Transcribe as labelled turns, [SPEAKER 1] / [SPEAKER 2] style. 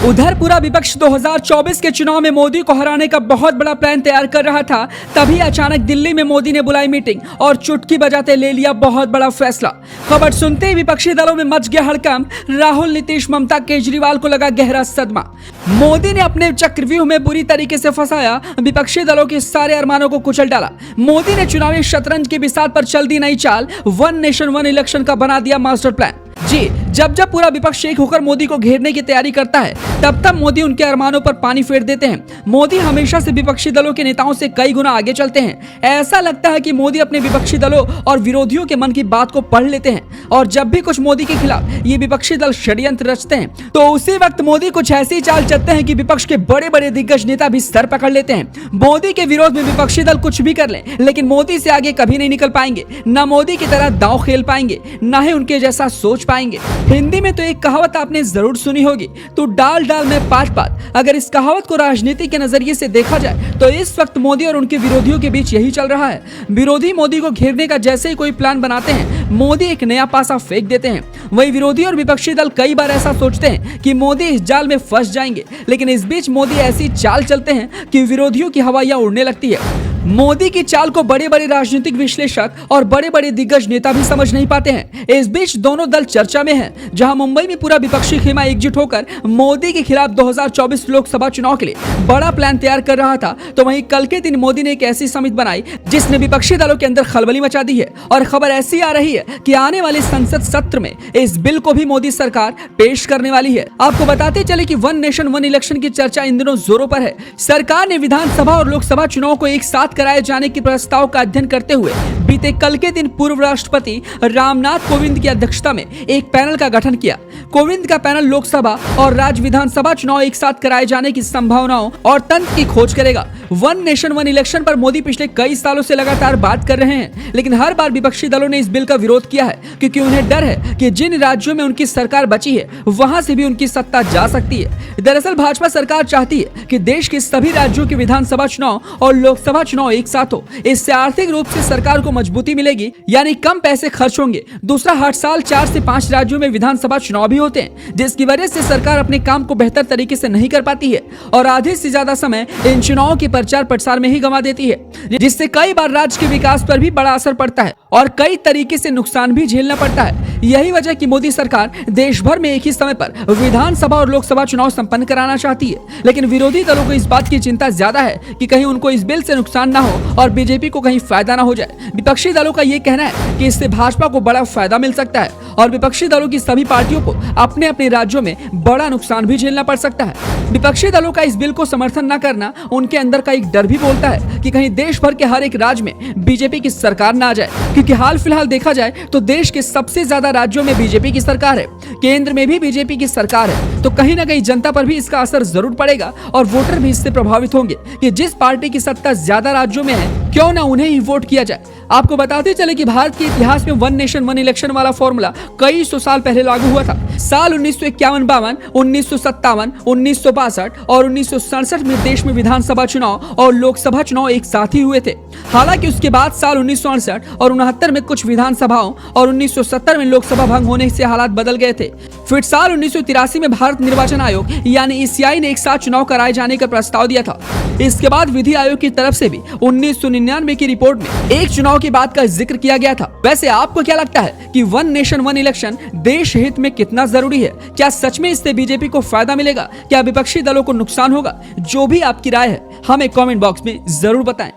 [SPEAKER 1] उधर पूरा विपक्ष 2024 के चुनाव में मोदी को हराने का बहुत बड़ा प्लान तैयार कर रहा था। तभी अचानक दिल्ली में मोदी ने बुलाई मीटिंग और चुटकी बजाते ले लिया बहुत बड़ा फैसला। खबर सुनते ही विपक्षी दलों में मच गया हड़कंप। राहुल, नीतीश, ममता, केजरीवाल को लगा गहरा सदमा। मोदी ने अपने चक्रव्यूह में बुरी तरीके से फंसाया, विपक्षी दलों के सारे अरमानों को कुचल डाला। मोदी ने चुनावी शतरंज की बिसात पर चल दी नई चाल। वन नेशन वन इलेक्शन का बना दिया मास्टर प्लान। जी, जब जब पूरा विपक्ष एक होकर मोदी को घेरने की तैयारी करता है, तब तब मोदी उनके अरमानों पर पानी फेर देते हैं। मोदी हमेशा से विपक्षी दलों के नेताओं से कई गुना आगे चलते हैं। ऐसा लगता है कि मोदी अपने विपक्षी दलों और विरोधियों के मन की बात को पढ़ लेते हैं और जब भी कुछ मोदी के खिलाफ ये विपक्षी दल षड्यंत्र रचते हैं, तो उसी वक्त मोदी कुछ ऐसी चाल चलते हैं कि विपक्ष के बड़े बड़े दिग्गज नेता भी सर पकड़ लेते हैं। मोदी के विरोध में विपक्षी दल कुछ भी कर लें, लेकिन मोदी से आगे कभी नहीं निकल पाएंगे। न मोदी की तरह दांव खेल पाएंगे, न ही उनके जैसा सोच पाएंगे। हिंदी में तो एक कहावत आपने जरूर सुनी होगी, तो डाल डाल में पात पात। अगर इस कहावत को राजनीति के नजरिए से देखा जाए तो इस वक्त मोदी और उनके विरोधियों के बीच यही चल रहा है। विरोधी मोदी को घेरने का जैसे ही कोई प्लान बनाते हैं, मोदी एक नया पासा फेंक देते हैं। वही विरोधी और विपक्षी दल कई बार ऐसा सोचते हैं कि मोदी इस जाल में फंस जाएंगे, लेकिन इस बीच मोदी ऐसी चाल चलते हैं कि विरोधियों की हवाइयां उड़ने लगती है। मोदी की चाल को बड़े बड़े राजनीतिक विश्लेषक और बड़े बड़े दिग्गज नेता भी समझ नहीं पाते हैं। इस बीच दोनों दल चर्चा में हैं। जहां मुंबई में पूरा विपक्षी खेमा एकजुट होकर मोदी के खिलाफ 2024 लोकसभा चुनाव के लिए बड़ा प्लान तैयार कर रहा था, तो वहीं कल के दिन मोदी ने एक ऐसी समिति बनाई जिसने विपक्षी दलों के अंदर खलबली मचा दी है। और खबर ऐसी आ रही है कि आने वाले संसद सत्र में इस बिल को भी मोदी सरकार पेश करने वाली है। आपको बताते चले कि वन नेशन वन इलेक्शन की चर्चा इन दिनों जोरों पर है। सरकार ने विधानसभा और लोकसभा चुनाव को एक साथ कराए जाने के प्रस्ताव का अध्ययन करते हुए बीते कल के दिन पूर्व राष्ट्रपति रामनाथ कोविंद की अध्यक्षता में एक पैनल का गठन किया। कोविंद का पैनल लोकसभा और राज्य विधानसभा चुनाव एक साथ कराए जाने की संभावनाओं और तंत्र की खोज करेगा। वन नेशन वन इलेक्शन पर मोदी पिछले कई सालों से लगातार बात कर रहे हैं, लेकिन हर बार विपक्षी दलों ने इस बिल का विरोध किया है, क्योंकि उन्हें डर है कि जिन राज्यों में उनकी सरकार बची है, वहां से भी उनकी सत्ता जा सकती है। दरअसल भाजपा सरकार चाहती है कि देश के सभी राज्यों के विधानसभा चुनाव और लोकसभा चुनाव एक साथ हो। इससे आर्थिक रूप से सरकार को मजबूती मिलेगी, यानी कम पैसे खर्च होंगे। दूसरा, हर साल 4 से 5 राज्यों में विधानसभा चुनाव भी होते हैं, जिसकी वजह से सरकार अपने काम को बेहतर तरीके से नहीं कर पाती है और आधे से ज्यादा समय इन चुनावों के प्रचार प्रसार में ही गंवा देती है, जिससे कई बार राज्य के विकास पर भी बड़ा असर पड़ता है और कई तरीके से नुकसान भी झेलना पड़ता है। यही वजह कि मोदी सरकार देश भर में एक ही समय पर विधानसभा और लोकसभा चुनाव संपन्न कराना चाहती है, लेकिन विरोधी दलों को इस बात की चिंता ज्यादा है कि कहीं उनको इस बिल से नुकसान ना हो और बीजेपी को कहीं फायदा ना हो जाए। विपक्षी दलों का ये कहना है कि इससे भाजपा को बड़ा फायदा मिल सकता है और विपक्षी दलों की सभी पार्टियों को अपने अपने राज्यों में बड़ा नुकसान भी झेलना पड़ सकता है। विपक्षी दलों का इस बिल को समर्थन न करना उनके अंदर का एक डर भी बोलता है कि कहीं देश भर के हर एक राज्य में बीजेपी की सरकार ना आ जाए, क्योंकि हाल फिलहाल देखा जाए तो देश के सबसे ज्यादा राज्यों में बीजेपी की सरकार है, केंद्र में भी बीजेपी की सरकार है, तो कहीं ना कहीं जनता पर भी इसका असर जरूर पड़ेगा और वोटर भी इससे प्रभावित होंगे कि जिस पार्टी की सत्ता ज्यादा राज्यों में है, क्यों ना उन्हें ही वोट किया जाए। आपको बताते चले कि भारत के इतिहास में वन नेशन वन इलेक्शन वाला फॉर्मूला कई सौ साल पहले लागू हुआ था। साल 1951-52, 1957, 1962 और 1967 में देश में विधानसभा चुनाव और लोकसभा चुनाव एक साथ ही हुए थे। हालांकि उसके बाद साल 1968 और 69 में कुछ विधानसभाओं और 1970 में लोकसभा भंग होने से हालात बदल गए थे। फिर साल 1983 में भारत निर्वाचन आयोग यानी ईसीआई ने एक साथ चुनाव कराए जाने का प्रस्ताव दिया था। इसके बाद विधि आयोग की तरफ से भी 1999 की रिपोर्ट में एक चुनाव की बात का जिक्र किया गया था। वैसे आपको क्या लगता है कि वन नेशन वन इलेक्शन देश हित में कितना जरूरी है? क्या सच में इससे बीजेपी को फायदा मिलेगा? क्या विपक्षी दलों को नुकसान होगा? जो भी आपकी राय है हमें कमेंट बॉक्स में जरूर बताएं।